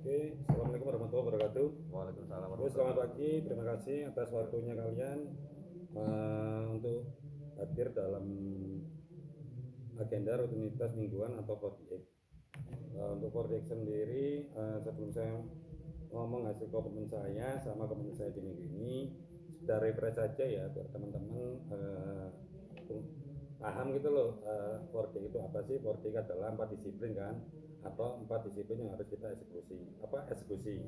Oke, Assalamualaikum warahmatullahi wabarakatuh. Waalaikumsalam Oke, selamat warahmatullahi. pagi. Terima kasih atas waktunya kalian untuk hadir dalam agenda rutinitas mingguan atau 48. Untuk 48 sendiri, sebelum saya ngomong hasil komitmen saya sama komitmen saya di minggu ini, sudah refresh saja ya biar teman-teman paham gitu loh. 48 itu apa sih? 48 adalah 4 disiplin kan, atau 4 disiplin yang harus kita eksekusi.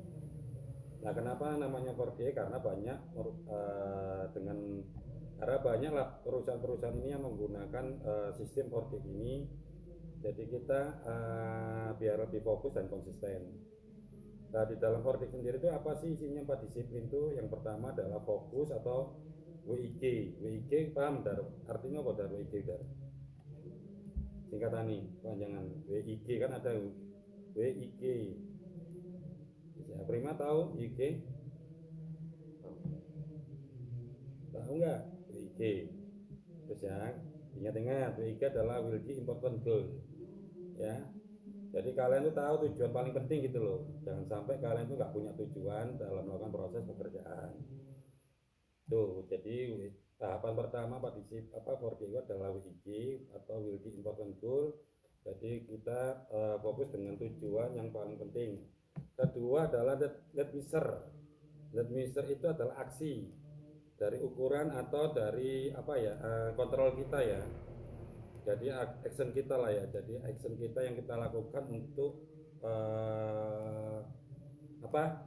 Nah, kenapa namanya 4D? Karena banyak dengan karena banyaklah perusahaan-perusahaan ini yang menggunakan sistem 4D ini. Jadi kita biar lebih fokus dan konsisten. Nah, di dalam 4D sendiri itu apa sih isinya 4 disiplin itu? Yang pertama adalah fokus atau WIG. WIG paham dar? Artinya apa dar WIG dar? Singkatan nih, panjangan WIG kan ada WIG. Ya, Prima tahu WIG? Tahu nggak WIG? Terus ya, ingat-ingat WIG adalah will be important goal. Ya, jadi kalian tuh tahu tujuan paling penting gitu loh. Jangan sampai kalian tuh nggak punya tujuan dalam melakukan proses pekerjaan. Tuh, jadi tahapan pertama partisip apa for itu adalah WIG atau will be important goal. Jadi kita fokus dengan tujuan yang paling penting. Kedua adalah that measure. That measure itu adalah aksi dari ukuran atau dari apa ya, kontrol kita ya. Jadi action kita lah ya, jadi action kita yang kita lakukan untuk apa,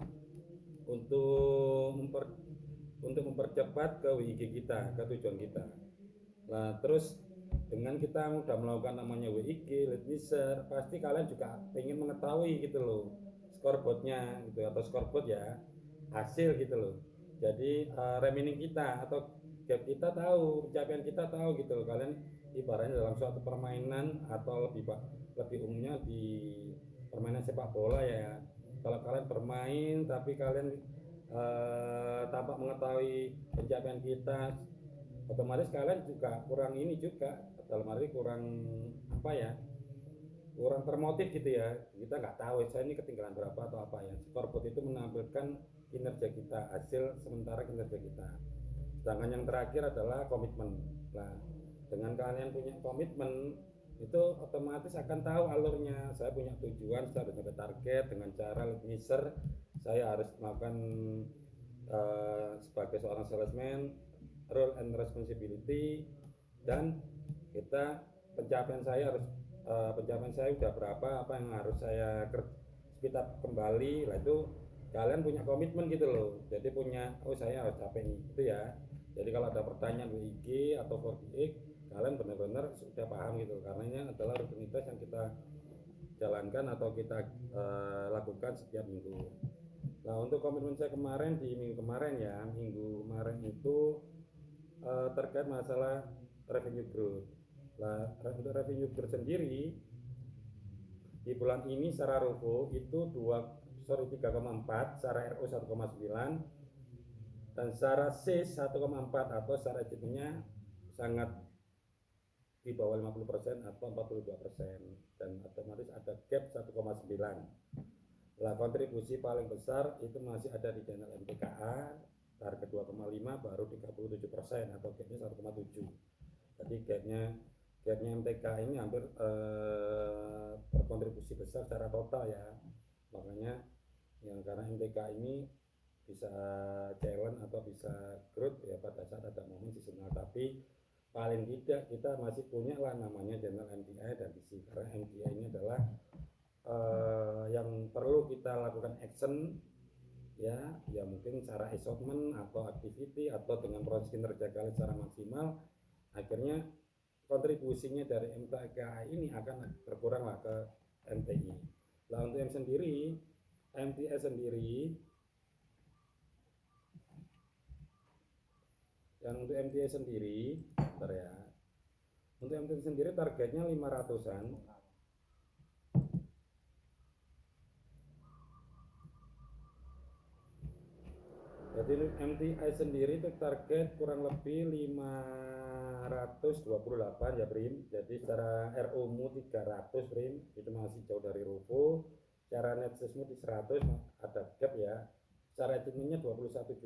untuk mempercepat ke WIG kita, ke tujuan kita. Nah, terus dengan kita udah melakukan namanya WIG lead measure, pasti kalian juga ingin mengetahui gitu loh scoreboardnya gitu, atau scoreboard ya, hasil gitu loh. Jadi remaining kita atau gap kita tahu, pencapaian kita tahu gitu loh. Kalian ibaratnya dalam suatu permainan atau lebih umumnya di permainan sepak bola ya. Kalau kalian bermain tapi kalian tanpa mengetahui pencapaian kita, otomatis kalian juga kurang ini juga, dalam arti kurang apa ya, kurang termotif gitu ya. Kita nggak tahu saya ini ketinggalan berapa atau apa ya. Scoreboard itu menampilkan kinerja kita, hasil sementara kinerja kita. Sedangkan yang terakhir adalah komitmen. Nah, dengan kalian punya komitmen itu otomatis akan tahu alurnya. Saya punya tujuan, saya harus ada target dengan cara measure. Saya harus melakukan sebagai seorang salesman role and responsibility, dan kita pencapaian saya harus pencapaian saya udah berapa, apa yang harus saya speed up kembali lah. Itu kalian punya komitmen gitu loh, jadi punya, oh saya harus capai ini itu ya. Jadi kalau ada pertanyaan WIG atau 48, kalian benar-benar sudah paham gitu, karena ini adalah rutinitas yang kita jalankan atau kita lakukan setiap minggu. Nah, untuk komitmen saya kemarin di minggu kemarin ya, minggu kemarin itu terkait masalah revenue growth. Nah, untuk revenue growth sendiri di bulan ini secara ROFO itu 3,4, secara RO 1,9, dan secara C 1,4, atau secara achievement sangat di bawah 50% atau 42%, dan otomatis ada gap 1,9. Lah, kontribusi paling besar itu masih ada di channel MTKA, target 2,5 baru 37%, atau gapnya 1,7. Jadi gapnya MTK ini hampir berkontribusi besar secara total ya. Makanya yang karena MTK ini bisa challenge atau bisa growth ya pada saat ada momen seasonal, tapi paling tidak kita masih punya lah namanya channel MTI dan DC, karena MTI ini adalah yang perlu kita lakukan action ya, ya mungkin secara assortment atau activity atau dengan proses kinerja kalian secara maksimal, akhirnya kontribusinya dari MTK ini akan berkurang lah ke MTI. Nah, untuk yang sendiri MTS sendiri, yang untuk MTS sendiri bentar ya, untuk MTS sendiri targetnya 500-an. Jadi MTI sendiri itu target kurang lebih 528 ya Prim. Jadi secara RO mu 300 Prim, itu masih jauh dari ROFO. secara net sesmu di 100 ada gap ya, secara achievementnya 21%,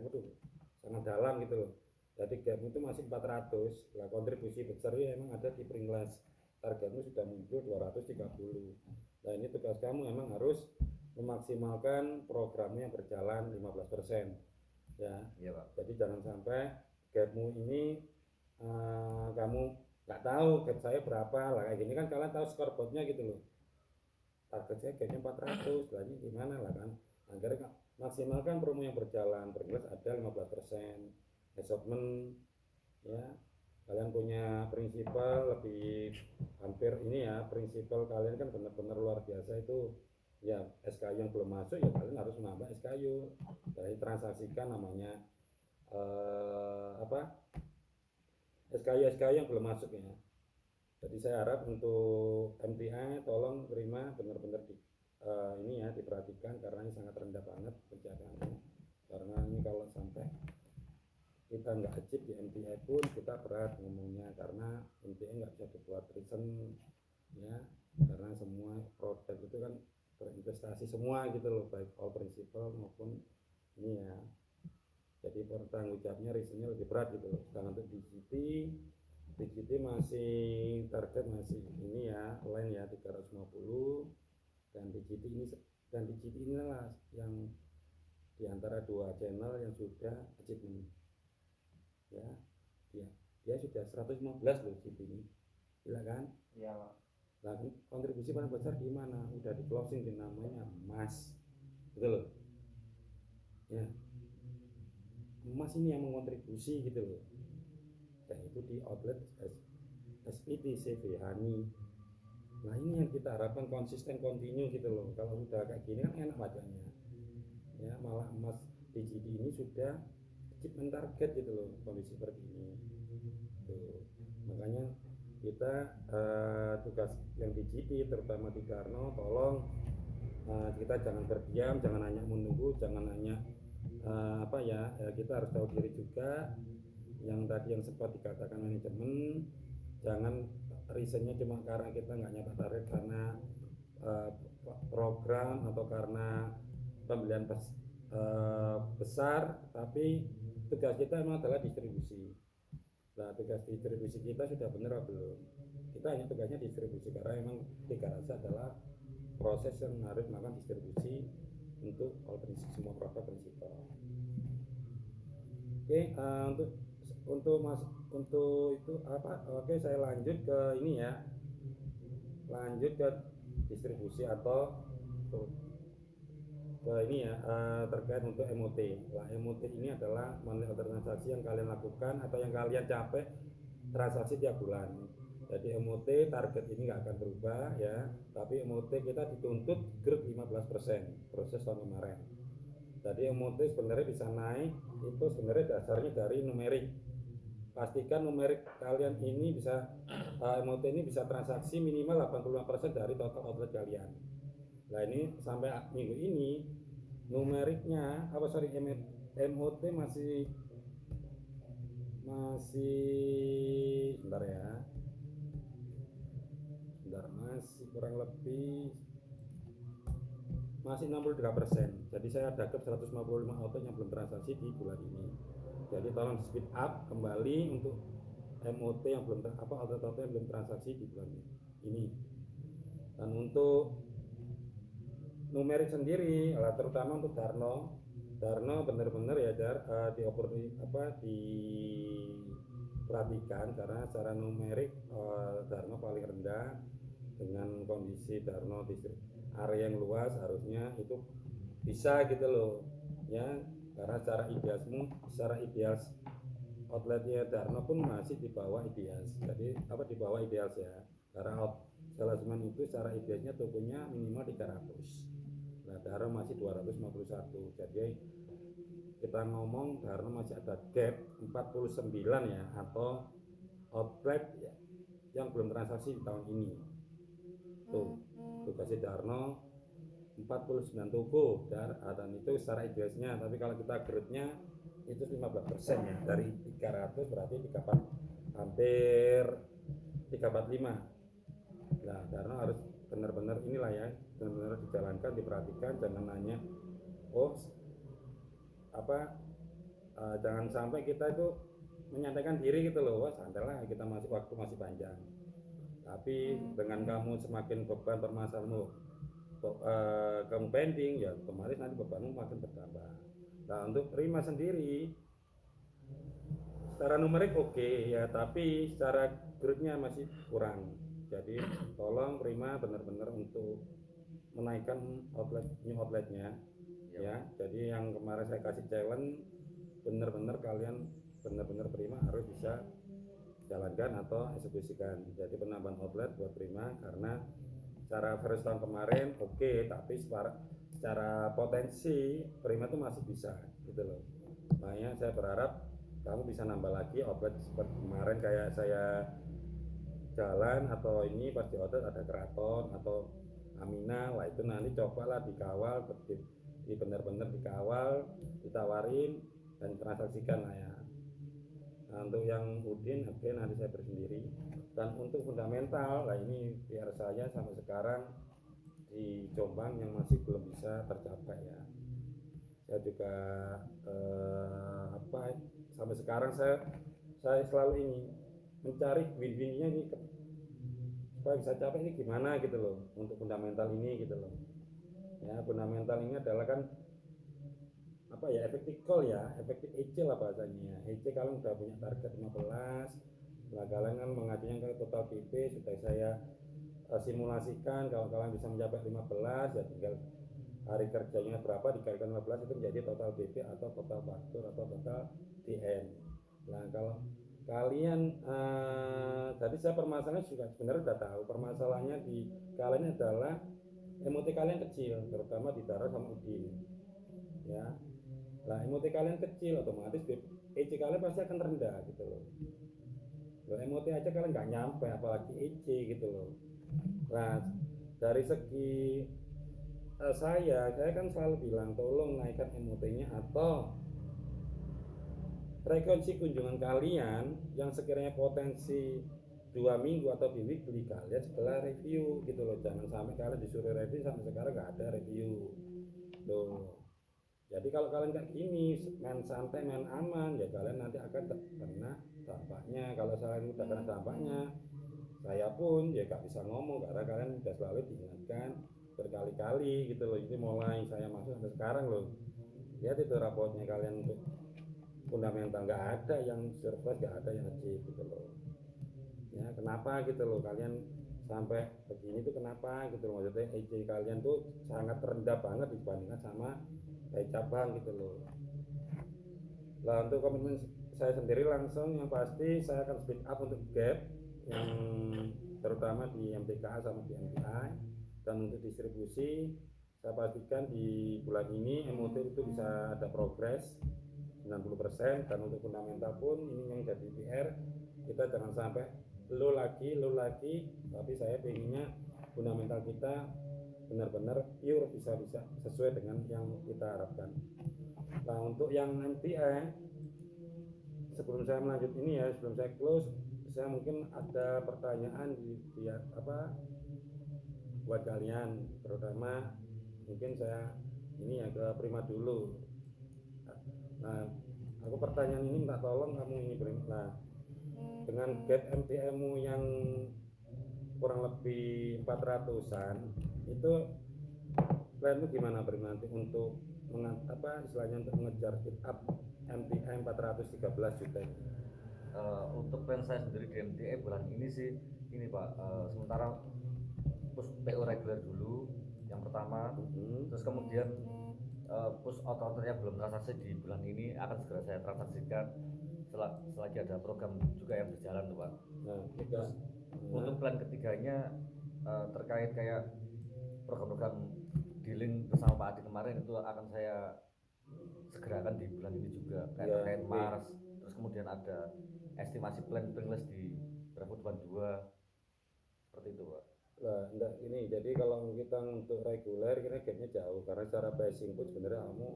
waduh sangat dalam gitu loh. Jadi gapmu itu masih 400. Lah kontribusi besar ya emang ada di Pringles, targetmu sudah muncul 230. Nah ini tugas kamu emang harus memaksimalkan programnya berjalan 15% ya. Iya Pak. Jadi jangan sampai gapmu ini kamu nggak tahu gap saya berapa lah, kayak gini kan kalian tahu scoreboardnya gitu loh, target saya gapnya 400 lah, ini gimana lah kan. Akhirnya maksimalkan promo yang berjalan. Pringles ada 15% assortment ya. Kalian punya prinsipal lebih hampir ini ya, prinsipal kalian kan benar-benar luar biasa itu ya. SKU yang belum masuk ya kalian harus menambah SKU, dari transaksikan namanya SKU yang belum masuk ya. Jadi saya harap untuk MTI tolong terima benar-benar ini ya diperhatikan, karena ini sangat rendah banget pencapaiannya. Karena ini kalau sampai kita nggak achieve di MTI pun kita berat ngomongnya, karena MTI nggak bisa dibuat reason ya, karena semua produk itu kan berinvestasi semua gitu loh, baik all principal maupun ini ya. Jadi pertanggung jawabnya reasonnya lebih berat gitu loh. Sedangkan untuk DGT masih target masih ini ya, line ya 350, dan DGT inilah yang diantara dua channel yang sudah achievement ya, dia sudah 115 loh DGT ini, gila kan? Iya Pak. Nah, kontribusi paling besar di mana? Udah di closing di namanya emas, gitu loh ya. Emas ini yang mengontribusi gitu loh, dan itu di outlet SPT CV Hani. Nah ini yang kita harapkan konsisten continue gitu loh. Kalau udah kayak gini kan enak wajahnya ya, malah emas DGT ini sudah achievement target gitu loh kondisi seperti ini tuh. Makanya kita tugas yang DGT terutama di Darno, tolong kita jangan berdiam, jangan hanya menunggu, jangan hanya kita harus tahu diri juga. Yang tadi yang sempat dikatakan manajemen, jangan reasonnya cuma karena kita nggak nyampe target karena program atau karena pembelian besar, tapi tugas kita memang adalah distribusi. Nah tugas distribusi kita sudah benar atau belum? Kita hanya tugasnya distribusi, karena memang tiga rasa adalah proses yang harus melakukan distribusi untuk semua produk prinsipal. Oke, untuk itu oke, saya lanjut ke ini ya, lanjut ke distribusi atau ke ini ya, terkait untuk MOT. Nah, MOT ini adalah money order transaksi yang kalian lakukan atau yang kalian capai transaksi tiap bulan. Jadi MOT target ini nggak akan berubah ya, tapi MOT kita dituntut growth 15% proses tahun kemarin. Jadi MOT sebenarnya bisa naik, itu sebenarnya dasarnya dari numerik. Pastikan numerik kalian ini bisa MOT ini bisa transaksi minimal 85% dari total outlet kalian. Nah ini sampai minggu ini numeriknya MOT masih bentar ya, masih kurang lebih masih 63%. Jadi saya ada gap 155 outlet yang belum transaksi di bulan ini. Jadi tolong speed up kembali untuk MOT yang belum outlet yang belum transaksi di bulan ini. Dan untuk numerik sendiri, terutama untuk Darno benar-benar ya diperhatikan, karena secara numerik Darno paling rendah. Dengan kondisi Darno di area yang luas harusnya itu bisa gitu loh ya, karena secara ideal outletnya Darno pun masih di bawah ideal. Jadi di bawah ideal ya, karena salesman itu secara idealnya tokonya minimal 300. Nah Darno masih 251. Jadi kita ngomong Darno masih ada gap 49 ya, atau outlet yang belum transaksi di tahun ini. Tuh tugasnya Darno 49 toko dan itu secara idealnya, tapi kalau kita grade-nya itu 15% ya, dari 300 berarti hampir 345. Nah Darno harus benar-benar inilah ya, benar-benar dijalankan, diperhatikan, jangan nanya oh apa jangan sampai kita itu menyatakan diri gitu loh, wah santai kita masih waktu masih panjang. Tapi dengan kamu semakin beban permasalahanmu kamu pending, ya otomatis nanti bebanmu makin bertambah. Nah untuk Prima sendiri secara numerik oke ya, tapi secara grade-nya masih kurang. Jadi tolong Prima benar-benar untuk menaikkan new outletnya ya. Jadi yang kemarin saya kasih challenge, benar-benar kalian benar-benar Prima harus bisa jalankan atau eksekusikan. Jadi penambahan outlet buat Prima, karena cara first tahun kemarin oke, tapi secara potensi Prima tuh masih bisa gitu loh. Makanya saya berharap kamu bisa nambah lagi outlet seperti kemarin kayak saya jalan, atau ini pas di outlet ada Keraton atau Amina lah, itu nanti cobalah dikawal, benar-benar dikawal, ditawarin dan transaksikan lah ya. Nah, untuk yang Udin oke, nanti saya bersendiri. Dan untuk fundamental, nah ini PR saya sampai sekarang di Jombang yang masih belum bisa tercapai ya. Saya juga sampai sekarang saya selalu ini mencari win-winnya ini supaya bisa capai ini gimana gitu loh, untuk fundamental ini gitu loh. Ya, fundamental ini adalah kan apa ya, efektif call ya, efektif EC lah bahasanya. EC kalian udah punya target 15, nah kalian kan mengajunya ke total PP, sudah saya simulasikan kalau kalian bisa mencapai 15 ya tinggal hari kerjanya berapa dikalikan 15 itu menjadi total PP atau total faktur atau total DM. Nah kalau kalian tadi saya permasalahannya juga sebenarnya udah tahu, permasalahannya di kalian adalah emosi kalian kecil, terutama di Dara sama Udin ya. Nah emosi kalian kecil, otomatis EC kalian pasti akan rendah gitu loh. Loh, emosi aja kalian nggak nyampe, apalagi EC gitu loh. Nah dari segi saya kan selalu bilang tolong naikkan emotinya atau frekuensi kunjungan kalian yang sekiranya potensi 2 minggu atau di weekly, kalian setelah review gitu loh. Jangan sampai kalian disuruh review sampai sekarang nggak ada review loh. Jadi kalau kalian kayak gini main santai, main aman, ya kalian nanti akan kena dampaknya. Kalau saya udah kena dampaknya, saya pun ya gak bisa ngomong karena kalian udah selalu diingatkan berkali-kali gitu loh. Ini mulai saya masuk sampai sekarang loh, lihat itu rapotnya kalian untuk fundamental nggak ada yang surplus, nggak ada yang achieve gitu loh ya. Kenapa gitu loh kalian sampai begini tuh, kenapa gitu loh, maksudnya EJ kalian tuh sangat rendah banget dibandingkan sama kayak cabang gitu loh. Nah untuk komitmen saya sendiri langsung yang pasti saya akan speed up untuk gap yang terutama di MTKA sama di MTI, dan untuk distribusi saya pastikan di bulan ini MOT itu bisa ada progres 90%, dan untuk fundamental pun ini yang jadi PR kita jangan sampai low lagi, tapi saya pengennya fundamental kita benar-benar pure, bisa sesuai dengan yang kita harapkan. Nah untuk yang MTI, sebelum saya melanjut ini ya, sebelum saya close, saya mungkin ada pertanyaan buat kalian, terutama mungkin saya ini ya ke Prima dulu. Nah aku pertanyaan ini minta tolong kamu ini Prima. Nah dengan gap MTM-mu yang kurang lebih 400-an itu planmu gimana Prima nanti untuk istilahnya untuk mengejar speed up MTM 413 juta ini? Untuk plan saya sendiri di MTE bulan ini sih ini Pak, sementara push PO reguler dulu yang pertama, terus kemudian push outletnya belum transaksi di bulan ini akan segera saya transaksikan selagi ada program juga yang berjalan tuh Pak. Terus untuk plan ketiganya terkait kayak program-program dealing bersama Pak Adi kemarin itu akan saya segerakan di bulan ini juga, kayak terkait Mars, terus kemudian ada estimasi plan Pringles di 2022 seperti itu Pak. Nah, enggak ini, jadi kalau kita untuk reguler kira gapnya jauh, karena secara pricing pun sebenarnya kamu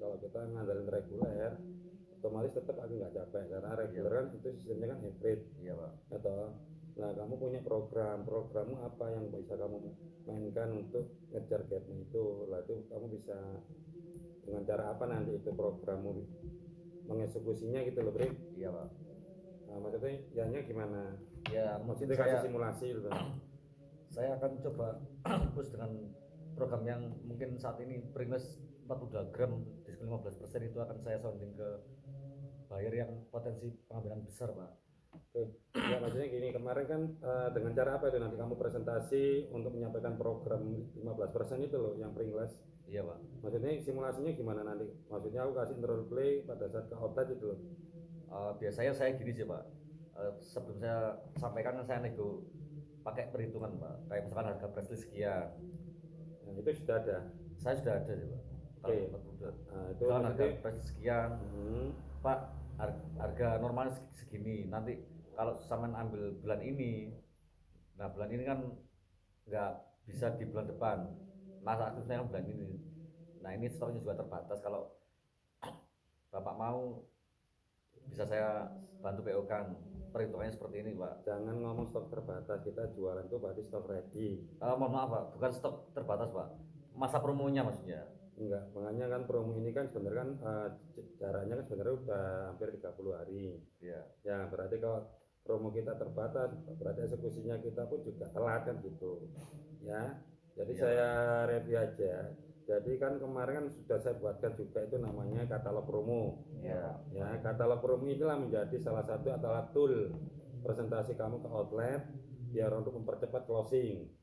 kalau kita ngandalin reguler otomatis tetap aku nggak capek, karena reguler kan itu sistemnya kan hybrid Iya Pak. atau Nah, kamu punya programmu apa yang bisa kamu mainkan untuk ngejar gapnya itu. Lah itu kamu bisa dengan cara apa nanti itu programmu mengeksekusinya gitu loh, Bre. Iya Pak. Nah, maksudnya yanya gimana? Ya mungkin Maksudnya kasih saya simulasi gitu. akan coba push dengan program yang mungkin saat ini Pringles 42 gram diskon 15% itu akan saya sounding ke buyer yang potensi pengambilan besar Pak. Oke. Ya maksudnya gini, kemarin kan dengan cara apa itu nanti kamu presentasi untuk menyampaikan program 15% itu loh yang Pringles. Iya Pak. Maksudnya simulasinya gimana nanti? Maksudnya aku kasih role play pada saat ke outlet itu loh. Biasanya saya gini sih Pak. Sebelum saya sampaikan saya nego pakai perhitungan Pak. Kayak misalkan harga press list sekian. Nah, itu sudah ada. Saya sudah ada sih Pak. Oke. Udah. Nah, itu Misalkan harga maksudnya press list sekian. Pak, harga normalnya segini. Nanti kalau sampean ambil bulan ini, nah bulan ini kan nggak bisa di bulan depan. Masa aktifnya kan bulan ini. Nah ini stoknya juga terbatas. Kalau Bapak mau bisa saya bantu PO kan. Perhitungannya seperti ini Pak. jangan ngomong stok terbatas, kita jualan tuh berarti stok ready. Mohon maaf Pak, bukan stok terbatas Pak. Masa promonya maksudnya. Enggak, makanya kan promo ini kan sebenarnya kan jaraknya kan sebenarnya udah hampir 30 hari. Iya. Ya, berarti kalau promo kita terbatas, berarti eksekusinya kita pun juga telat kan gitu. Ya. Jadi Iya. saya review aja. Jadi kan kemarin kan sudah saya buatkan juga itu namanya katalog promo. Iya. Ya, katalog promo inilah menjadi salah satu adalah tool presentasi kamu ke outlet biar untuk mempercepat closing.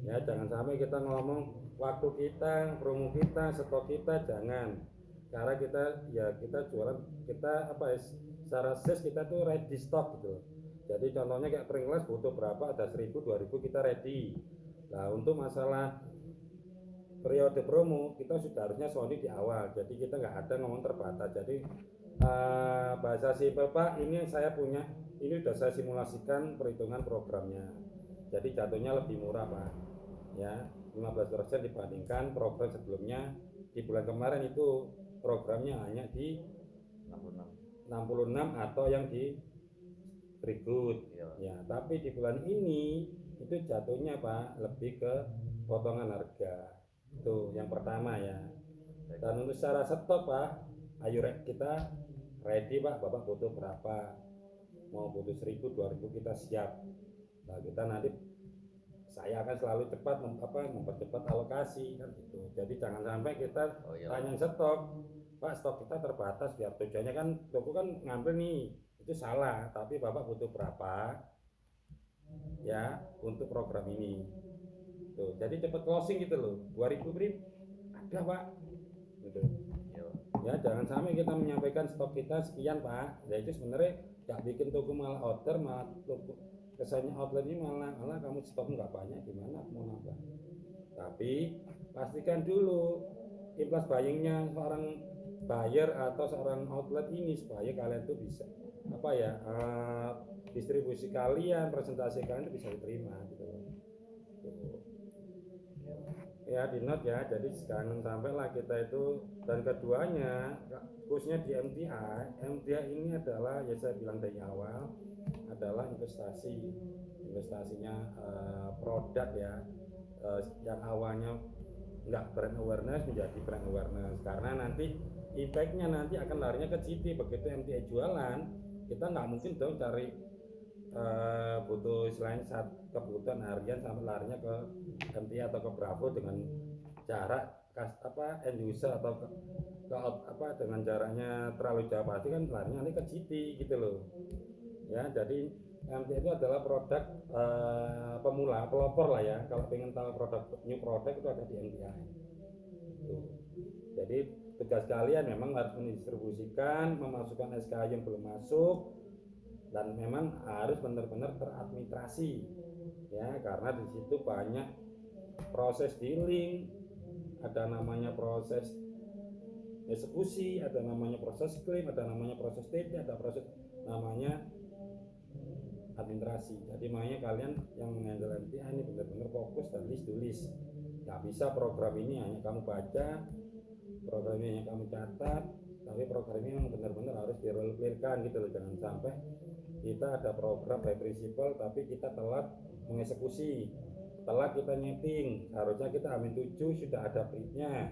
Ya, jangan sampai kita ngomong waktu kita, promo kita, stok kita, jangan. Karena kita jualan, kita apa ya, secara sales kita tuh ready stock gitu. Jadi contohnya kayak Pringles butuh berapa, ada 1000, 2000 kita ready. Nah, untuk masalah periode promo kita sudah harusnya sounding di awal, jadi kita nggak ada ngomong terbatas. Jadi bahasa simpel Pak, ini saya punya, ini sudah saya simulasikan perhitungan programnya, jadi jatuhnya lebih murah Pak ya, 15% dibandingkan program sebelumnya. Di bulan kemarin itu programnya hanya di 66 atau yang di berikut ya, tapi di bulan ini itu jatuhnya Pak lebih ke potongan harga. Itu yang pertama ya. Dan untuk secara stok Pak, ayo kita ready Pak, Bapak butuh berapa, mau butuh 1000, 2000 kita siap. Nah kita nanti saya akan selalu cepat mempercepat alokasi kan gitu. Jadi jangan sampai kita tanya stok, Pak stok kita terbatas, biar tujuannya kan toko kan ngambil nih, itu salah. Tapi Bapak butuh berapa ya untuk program ini. Tuh, jadi cepat closing gitu loh. 2000 beri ada Pak gitu ya. Jangan sampai kita menyampaikan stok kita sekian Pak, ya itu sebenarnya gak bikin toko malah order, malah toko kesannya outlet ini malah kamu stok nggak banyak, gimana mau nambah. Tapi pastikan dulu impulse buyingnya seorang buyer atau seorang outlet ini supaya kalian tuh bisa apa ya, distribusi kalian, presentasi kalian tuh bisa diterima gitu loh. Ya di note ya, jadi jangan sampai lah kita itu. Dan keduanya khususnya di MTI ini adalah ya saya bilang dari awal adalah investasinya produk ya, yang awalnya nggak brand awareness menjadi brand awareness, karena nanti impactnya nanti akan larinya ke GT. Begitu MTI jualan, kita nggak mungkin dong cari butuh selain saat kebutuhan harian sampai larinya ke MTI atau ke Bravo dengan jarak end user atau ke dengan jaraknya terlalu jauh, pasti kan larinya nanti ke GT gitu loh ya. Jadi MTI itu adalah produk pemula, pelopor lah ya. Kalau pengen tahu produk new product itu ada di MTI tuh. Jadi tugas kalian memang harus mendistribusikan, memasukkan SKU yang belum masuk, dan memang harus benar-benar teradministrasi ya, karena di situ banyak proses dealing, ada namanya proses eksekusi, ada namanya proses klaim, ada namanya proses TP, ada proses namanya administrasi. Jadi makanya kalian yang menghandle MTA ini benar-benar fokus dan tulis. Nggak bisa program ini hanya kamu baca, program ini hanya kamu catat, tapi program ini memang benar-benar harus di role playkan gitu loh. Jangan sampai kita ada program by principal tapi kita telat mengeksekusi, telat kita nyeting, harusnya kita H-7 sudah ada printnya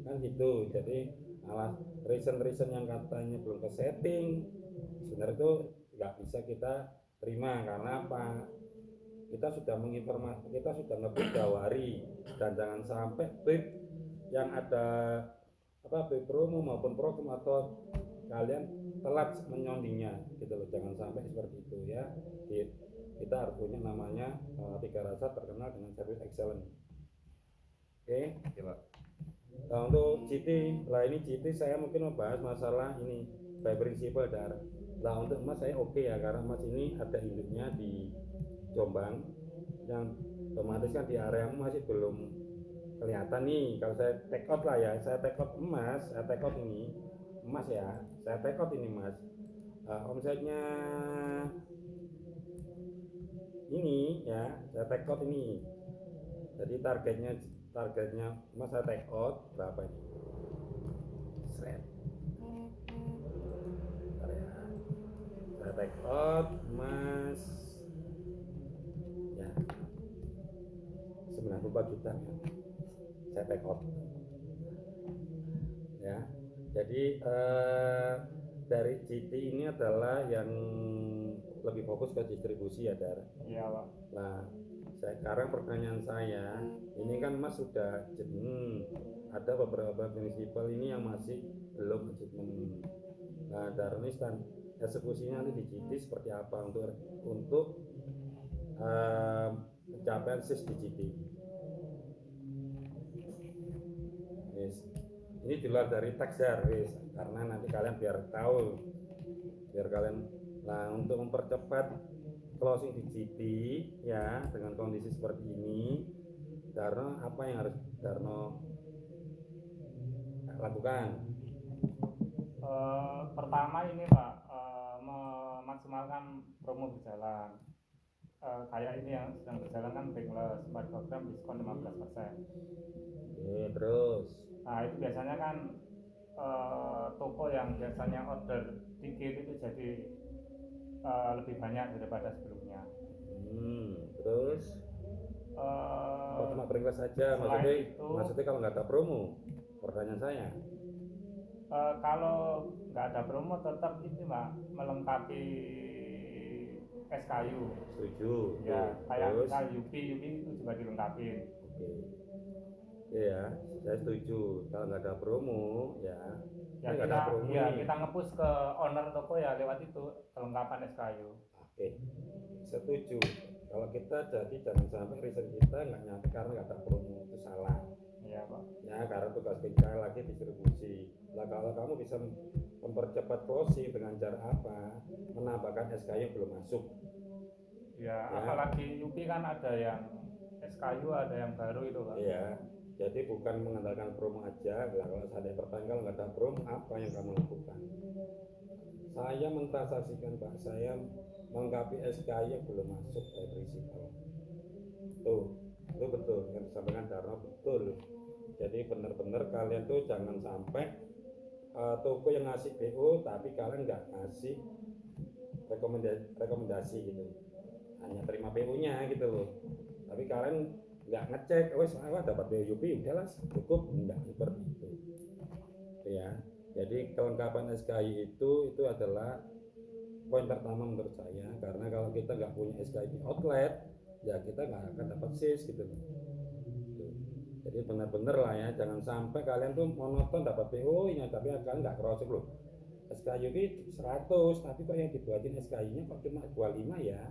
kan gitu. Jadi reason yang katanya belum ke setting sebenarnya itu nggak bisa kita terima. Karena apa? Kita sudah ngebut jawari, dan jangan sampai bib yang ada bib promo maupun program atau kalian telat menyondingnya gitu loh. Jangan sampai seperti itu ya. Kita harus punya namanya Tiga Rasa terkenal dengan service excellence. Oke. Oke, Pak. Nah, untuk GT, ini GT saya mungkin membahas masalah ini by principle dar. Nah, untuk emas saya oke ya, karena emas ini ada induknya di Jombang yang otomatis kan di area masih belum kelihatan nih. Kalau saya take out lah ya, saya take out emas, saya take out ini emas ya, saya take out ini emas. Omsetnya ini ya, saya take out ini. Jadi targetnya emas saya take out berapa ini? Seret. Saya take out emas ya 94 juta ya. Saya take out ya. Jadi dari GT ini adalah yang lebih fokus ke distribusi ya Dar. Iya Pak. Nah sekarang pertanyaan saya, ini kan Mas sudah ada beberapa prinsipal ini yang masih belum achievement. Nah Darnis dan eksekusinya nanti di GT seperti apa untuk pencapaian SIS di GT. Yes. Ini di luar dari teks ya, karena nanti kalian biar kalian. Nah untuk mempercepat closing di GT ya dengan kondisi seperti ini, Darno apa yang harus Darno lakukan? Pertama ini Pak, memaksimalkan promo berjalan. Kayak ini yang sedang berjalan kan Bankless, program diskon 15%. Oke, terus Nah itu biasanya kan toko yang biasanya order tiket itu jadi lebih banyak daripada sebelumnya. Terus cuma Bankless saja, maksudnya kalau nggak ada promo, pertanyaan saya. Kalau nggak ada promo tetap itu Mbak, melengkapi SKU. Setuju Ya kayak terus misal Yupi itu juga dilengkapi. oke. Iya, saya setuju. Kalau nggak ada promo ya kita nge-push ke owner toko ya lewat itu kelengkapan SKU. Oke, setuju. Kalau kita jadi jangan sampai riset kita nggak nyampe karena nggak ada promo, itu salah. Iya Pak. Ya karena tugas kita lagi distribusi. Nah kalau kamu bisa mempercepat closing dengan cara apa? Menambahkan SKU yang belum masuk. Ya, apalagi Yupi kan ada yang SKU, ada yang baru itu Pak. Iya. Jadi bukan mengandalkan promo aja. Lah kalau saya pertanyaan nggak ada promo, apa yang kamu lakukan? Saya mentransaksikan Pak, saya melengkapi SKI yang belum masuk dari prinsipal. Itu betul yang disampaikan Darno, betul. Jadi benar-benar kalian tuh jangan sampai toko yang ngasih PO tapi kalian nggak ngasih rekomendasi gitu, hanya terima PO-nya gitu loh. Tapi kalian nggak ngecek, dapat PO Yupi udahlah cukup, enggak seperti itu ya. Jadi kelengkapan SKI itu adalah poin pertama menurut saya, karena kalau kita nggak punya SKI di outlet ya kita nggak akan dapat SIS gitu loh. Jadi benar-benar lah ya, jangan sampai kalian tuh monoton dapat PO nya tapi kalian nggak cross-check loh. SKI ini 100 tapi kok yang dibuatin SKI nya kok cuma 25 ya,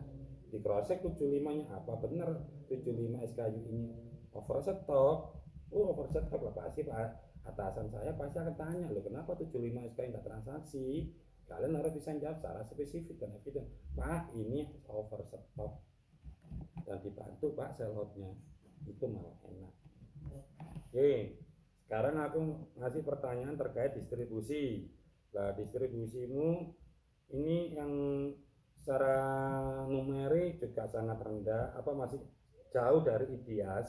di cross-check 75 nya apa bener 75 SKI ini overstock. Overstock lah pasti Pak, atasan saya pasti akan tanya loh kenapa 75 SKI nggak transaksi. Kalian harus bisa jawab secara spesifik dan evident, Pak ini overstock dan dibantu Pak sell out-nya, itu malah enak. Oke, sekarang aku ngasih pertanyaan terkait distribusi. Nah distribusimu ini yang secara numerik juga sangat rendah, apa masih jauh dari ideal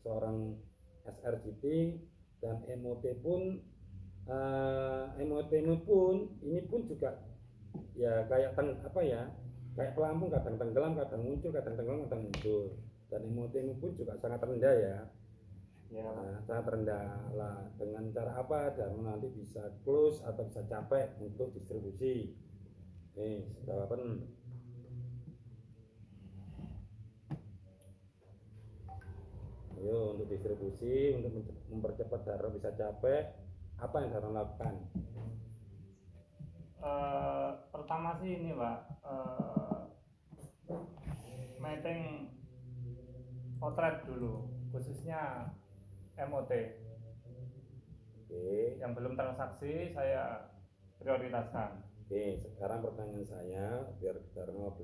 seorang SRGT, dan MOT pun ini pun juga ya kayak kayak pelampung, kadang tenggelam, kadang muncul, kadang tenggelam, kadang muncul. Dan emotimu pun juga sangat rendah ya. Ya, Nah, sangat rendah lah. Dengan cara apa dan nanti bisa close atau bisa capek untuk distribusi. Nih jawaban. Ayo untuk distribusi, untuk mempercepat darah bisa capek, apa yang harus lakukan? pertama sih ini Pak, mapping potret dulu, khususnya MOT. Oke. Yang belum transaksi saya prioritaskan. Oke, sekarang pertanyaan saya biar Darno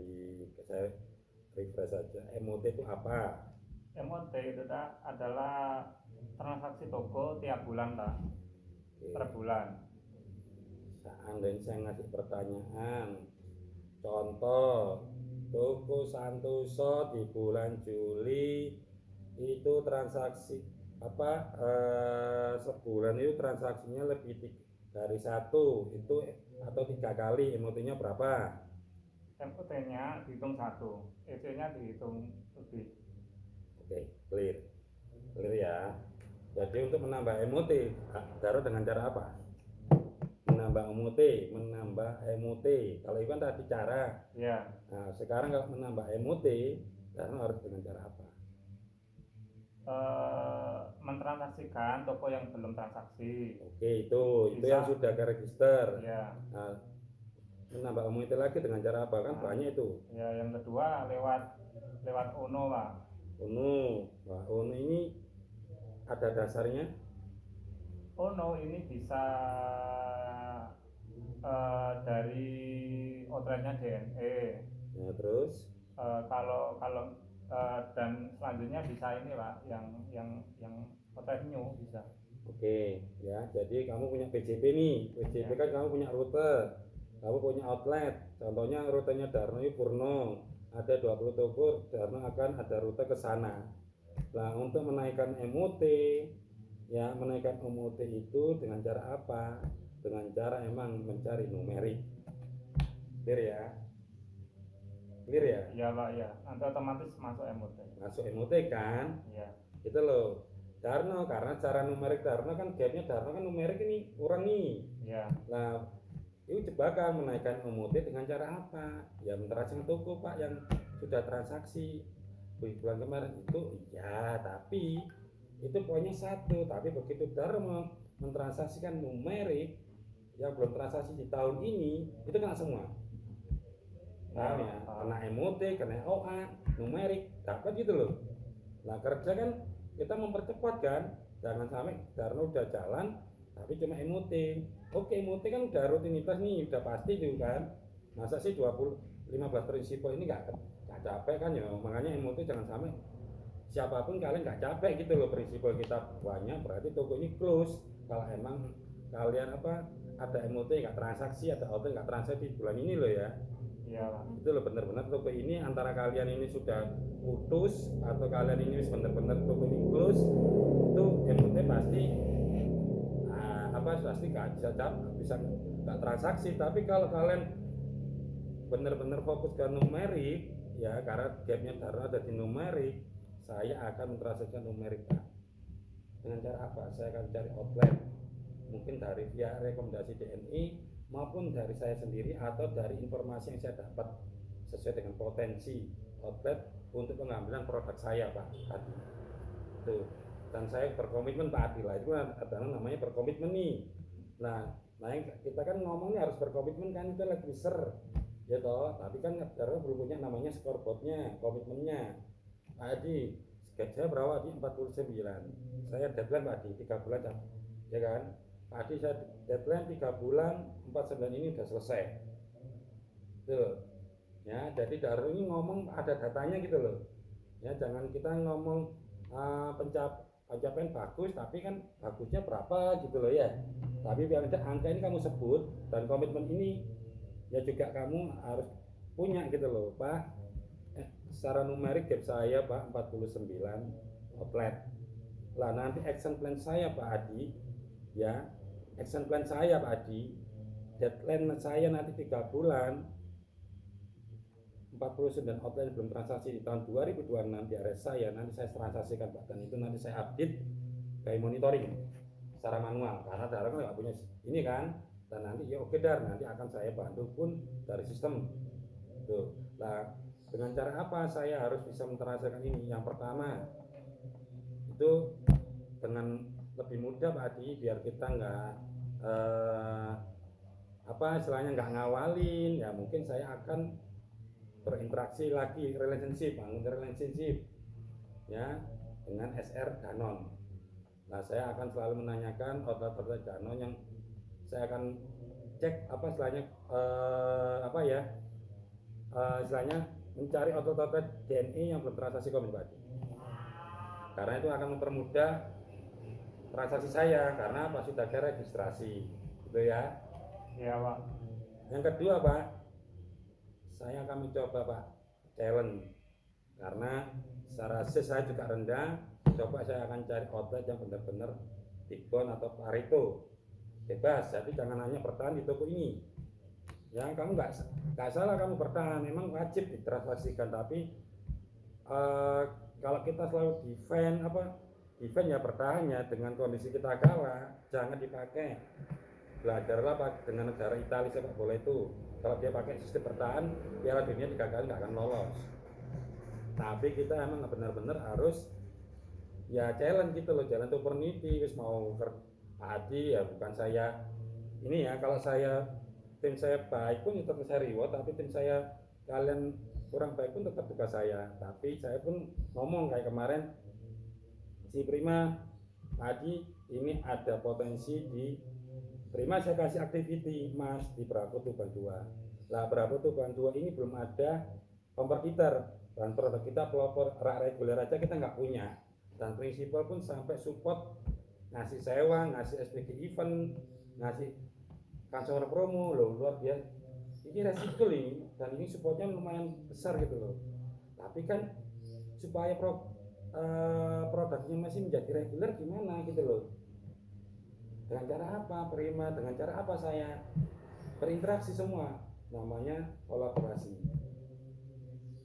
saya refresh saja. MOT itu apa? MOT itu adalah transaksi toko tiap bulan Pak, Oke. per bulan. Seandainya saya ngasih pertanyaan, contoh toko Santoso di bulan Juli itu transaksi sebulan itu transaksinya lebih dari satu itu atau 3 kali, MOT-nya berapa? MOT-nya dihitung 1, EC-nya dihitung lebih. Oke, clear ya. Jadi untuk menambah MOT taruh dengan cara apa? Menambah MOT. Kalau itu kan tadi cara. Ya, Nah, sekarang kalau menambah MOT, taruh harus dengan cara apa? mentransaksikan toko yang belum transaksi. Oke, itu Bisa. yang sudah ke register. Ya, Nah, menambah MOT lagi dengan cara apa? Kan banyak itu. ya yang kedua lewat ONO Pak. ONO. Wah, ONO ini ada dasarnya. ONO ini bisa dari outletnya DNE. Nah, terus Kalau dan selanjutnya bisa ini Pak, yang outlet new bisa. oke, ya. Jadi kamu punya PJP nih. PJP kan kamu punya rute. Kamu punya outlet. Contohnya rutenya Darno ini Purno. Ada 20 toko, Darno akan ada rute ke sana. Nah, untuk menaikkan MOT, ya menaikkan MOT itu dengan cara apa? Dengan cara emang mencari numerik. Clear ya? Clear ya? Ya Pak, ya. Nanti otomatis masuk MOT. Masuk MOT kan? Ya. Itu loh. Darno, karena cara numerik Darno kan gapnya Darno kan numerik ini kurang nih. Ya. Nah, itu jebakan menaikkan MOT dengan cara apa? Ya mentransaksikan toko Pak yang sudah transaksi bulan kemarin itu, ya tapi itu poinnya satu. Tapi begitu Darno mentransaksikan numerik yang belum transaksi di tahun ini, itu kena semua. Paham ya? Kena MOT, kena OA, numerik, dapat gitu loh. Nah kerja kan kita mempercepat kan, jangan sampai Darno udah jalan tapi cuma MOT. Oke, MOT kan udah rutinitas nih, udah pasti juga kan. Masa sih 15 prinsipal ini nggak capek kan ya, makanya MOT jangan sampai siapapun kalian nggak capek gitu loh. Prinsipal kita banyak berarti toko ini close. Kalau emang kalian ada MOT nggak transaksi, ada OT nggak transaksi di bulan ini loh ya. Iya. Itu loh benar-benar toko ini antara kalian ini sudah putus atau kalian ini benar-benar toko ini close, itu MOT pasti pasti bisa nggak transaksi. Tapi kalau kalian benar-benar fokus ke numerik ya, karena gapnya Darno ada di numerik, saya akan mentransaksikan numerik Pak. Dengan cara apa? Saya akan cari outlet, mungkin dari via rekomendasi DNI maupun dari saya sendiri atau dari informasi yang saya dapat sesuai dengan potensi outlet untuk pengambilan produk saya Pak Adi. Tuh. Dan saya berkomitmen Pak Adi lah, itu adalah namanya berkomitmen nih. Nah kita kan ngomongnya harus berkomitmen kan, itu lagi ser ya toh, tapi kan karena belum punya namanya scoreboardnya, komitmennya. Pak Adi, sketch saya berapa di 49, saya deadline Pak Adi 3 bulan ya kan. Pak Adi saya deadline 3 bulan 49 ini udah selesai tuh ya. Jadi Darno ini ngomong ada datanya gitu loh ya, jangan kita ngomong pencapaian bagus tapi kan bagusnya berapa gitu loh ya. Tapi biar angka ini kamu sebut, dan komitmen ini ya juga kamu harus punya gitu loh Pak. Secara numerik gap saya Pak 49 outlet. Lah nanti action plan saya Pak Adi ya, action plan saya Pak Adi deadline saya nanti 3 bulan 49 outlet belum transaksi di tahun 2026 di RS saya, nanti saya transaksikan Pak, dan itu nanti saya update kayak monitoring secara manual karena Dara kan nggak punya ini kan, dan nanti ya oke Dar, nanti akan saya bantu pun dari sistem tuh. Nah, dengan cara apa saya harus bisa mentransaksikan ini? Yang pertama itu dengan lebih mudah Pak Adi, biar kita nggak apa istilahnya nggak ngawalin ya, mungkin saya akan berinteraksi lagi, bangun relationship ya dengan SR Danon. Nah, saya akan selalu menanyakan outlet Danon yang saya akan cek apa istilahnya apa ya istilahnya mencari outlet DNI yang belum transaksi komunikasi, karena itu akan mempermudah transaksi saya karena Pak sudah ada registrasi gitu ya. Iya Pak. Yang kedua Pak, saya akan mencoba Pak challenge, karena secara sis saya juga rendah. Coba saya akan cari outlet yang benar-benar Tigbon atau Pareto bebas, jadi jangan hanya bertahan di toko ini ya. Kamu nggak salah kamu bertahan, memang wajib ditransaksikan, tapi kalau kita selalu defend ya bertahan ya, dengan kondisi kita kalah jangan dipakai. Belajarlah Pak dengan negara Italia sepak bola itu, kalau dia pakai sistem bertahan Piala Dunia digagalin nggak akan lolos. Tapi kita emang benar-benar harus ya challenge gitu loh, jalan tuh perniti wis mau Pak Adi ya, bukan saya ini ya, kalau tim saya baik pun tetap saya reward, tapi tim saya kalian kurang baik pun tetap tugas saya. Tapi saya pun ngomong kayak kemarin si Prima, Pak Adi ini ada potensi di Prima, saya kasih activity Mas di Bravo Tuban 2. Lah Bravo Tuban 2 ini belum ada kompetitor, dan produk kita pelopor rak reguler aja kita nggak punya, dan prinsipal pun sampai support ngasih sewa, ngasih SPG event, ngasih customer promo loh, luar biasa. Ini resiko ini, dan ini supportnya lumayan besar gitu loh. Tapi kan supaya produknya masih menjadi reguler gimana gitu loh. Dengan cara apa Prima, dengan cara apa saya berinteraksi semua, namanya kolaborasi.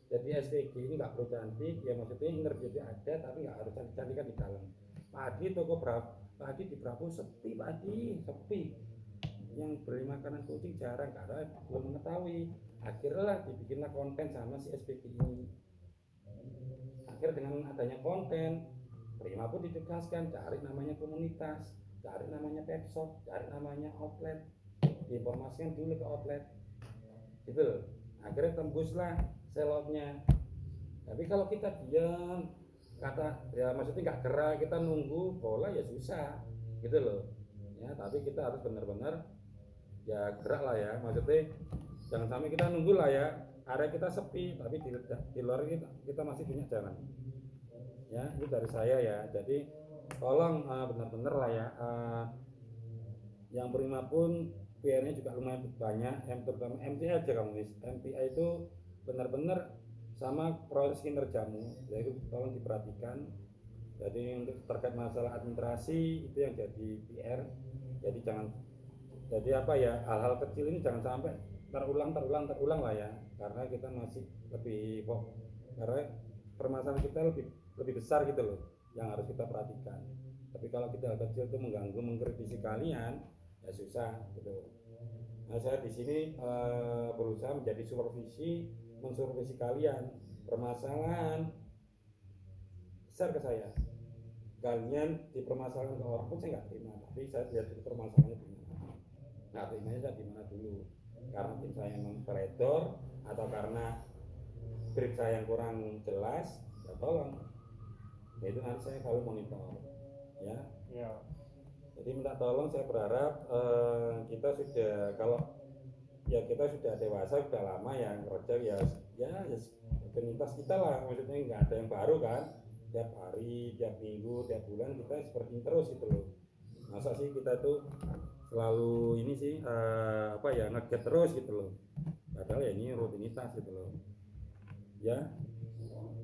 Jadi SPG ini nggak perlu cantik ya, maksudnya energi ada tapi nggak harus cantik kan di dalam. Pak Adi toko Pak Adi di Bravo sepi Pak Adi, sepi. Yang beli makanan kucing jarang karena belum mengetahui. Akhirnya dibikinlah konten sama si SPG ini. Akhir dengan adanya konten, Prima pun ditegaskan cari namanya komunitas, cari namanya pet shop, cari namanya outlet, diinformasikan dulu ke outlet gitu loh. Akhirnya tembuslah selotnya. Tapi kalau kita diam, kata ya maksudnya nggak gerak, kita nunggu bola ya susah gitu loh ya. Tapi kita harus benar-benar ya gerak lah ya, maksudnya jangan sampai kita nunggu lah ya, area kita sepi tapi di luar kita masih punya jalan ya. Itu dari saya ya, jadi tolong benar-benar lah ya, yang Prima pun PR-nya juga lumayan banyak, yang terutama MPI aja kamu, MPI itu benar-benar sama proses kinerjamu, jadi tolong diperhatikan. Jadi untuk terkait masalah administrasi itu yang jadi PR, jadi jangan, jadi apa ya, hal-hal kecil ini jangan sampai terulang lah ya, karena kita masih lebih karena permasalahan kita lebih besar gitu loh yang harus kita perhatikan. Tapi kalau kita hal kecil itu mengganggu, mengkritisi kalian ya susah gitu. Nah, saya di sini berusaha menjadi mensupervisi kalian. Permasalahan besar ke saya, kalian dipermasalahkan ke orang pun saya nggak terima, tapi saya lihat itu permasalahannya di mana. Nggak terimanya saya di mana dulu, karena tim saya memang operator atau karena brief saya yang kurang jelas, ya tolong. Ya itu nanti saya kalau monitor ya. Iya. Jadi minta tolong, saya berharap kita sudah, kalau ya kita sudah dewasa, sudah lama ya kerja ya rutinitas kita lah, maksudnya nggak ada yang baru kan, tiap hari, tiap minggu, tiap bulan kita seperti terus gitu loh. Masa sih kita tuh selalu ini sih apa ya, nge-get terus gitu loh, padahal ya ini rutinitas gitu loh ya.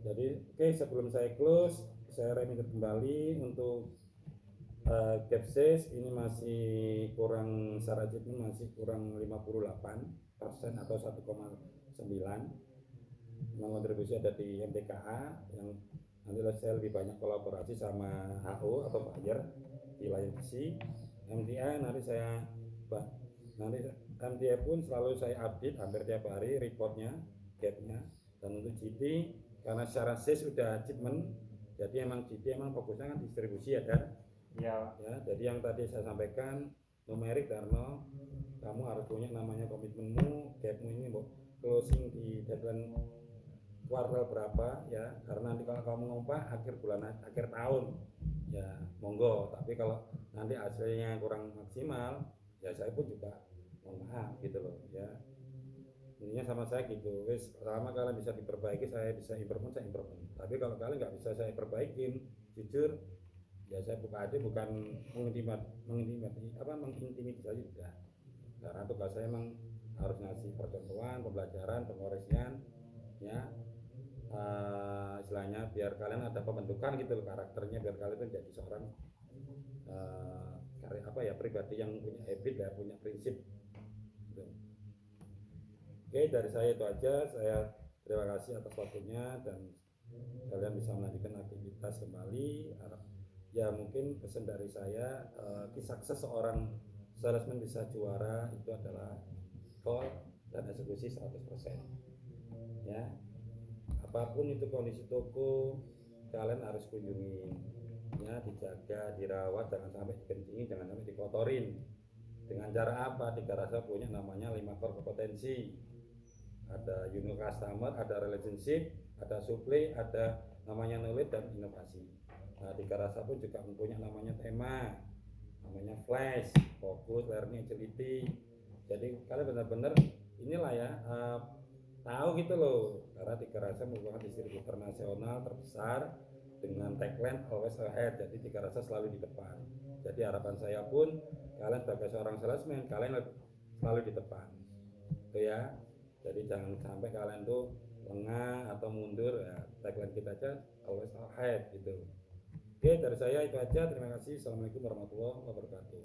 Jadi oke, sebelum saya close, saya reminder kembali untuk gap size ini masih kurang, secara achievement masih kurang 58% atau 1,9. Memang kontribusi ada di MTKA yang nanti saya lebih banyak kolaborasi sama HO atau buyer di lain sisi. MTA nanti MTA pun selalu saya update hampir tiap hari reportnya, gapnya. Dan untuk GT karena secara sales sudah achievement, jadi emang GT emang fokusnya kan distribusi ya kan. Iya. Ya, jadi yang tadi saya sampaikan numerik Darno, kamu harus punya namanya komitmenmu, gapmu ini closing di deadline kuartal berapa ya, karena nanti kalau kamu ngompak akhir tahun ya monggo, tapi kalau nanti hasilnya kurang maksimal ya saya pun juga mohon maaf gitu loh ya. Intinya sama saya gitu, wis pertama kalian bisa diperbaiki, saya bisa improve, saya improve. Tapi kalau kalian nggak bisa saya perbaikin, jujur ya saya bukan mengintimidasi juga, karena tugas saya emang harus ngasih percontohan, pembelajaran, pengkoreksian ya, istilahnya biar kalian ada pembentukan gitu loh karakternya, biar kalian itu jadi seorang pribadi yang punya habit ya, punya prinsip gitu. Oke, dari saya itu aja. Saya terima kasih atas waktunya dan kalian bisa melanjutkan aktivitas kembali. Ya mungkin pesan dari saya, kisah seseorang salesman bisa juara itu adalah call dan eksekusi 100%. Ya, apapun itu kondisi toko, kalian harus kunjungi, ya dijaga, dirawat, jangan sampai dikencingin, jangan sampai dikotorin. Dengan cara apa? Dikarasa punya namanya 5 core kompetensi. Ada unique customer, ada relationship, ada supply, ada namanya knowledge dan inovasi. Nah, di Karasa pun juga mempunyai namanya tema, namanya flash, fokus, learning, agility. Jadi kalian benar-benar inilah ya, tahu gitu loh, karena di Karasa merupakan distributor nasional terbesar dengan tagline always ahead. Jadi di Karasa selalu di depan. Jadi harapan saya pun kalian sebagai seorang salesman, kalian selalu di depan. Itu ya. Jadi jangan sampai kalian tuh lengah atau mundur ya. Tagline kita aja always ahead gitu. Oke, dari saya itu aja. Terima kasih. Assalamualaikum warahmatullahi wabarakatuh.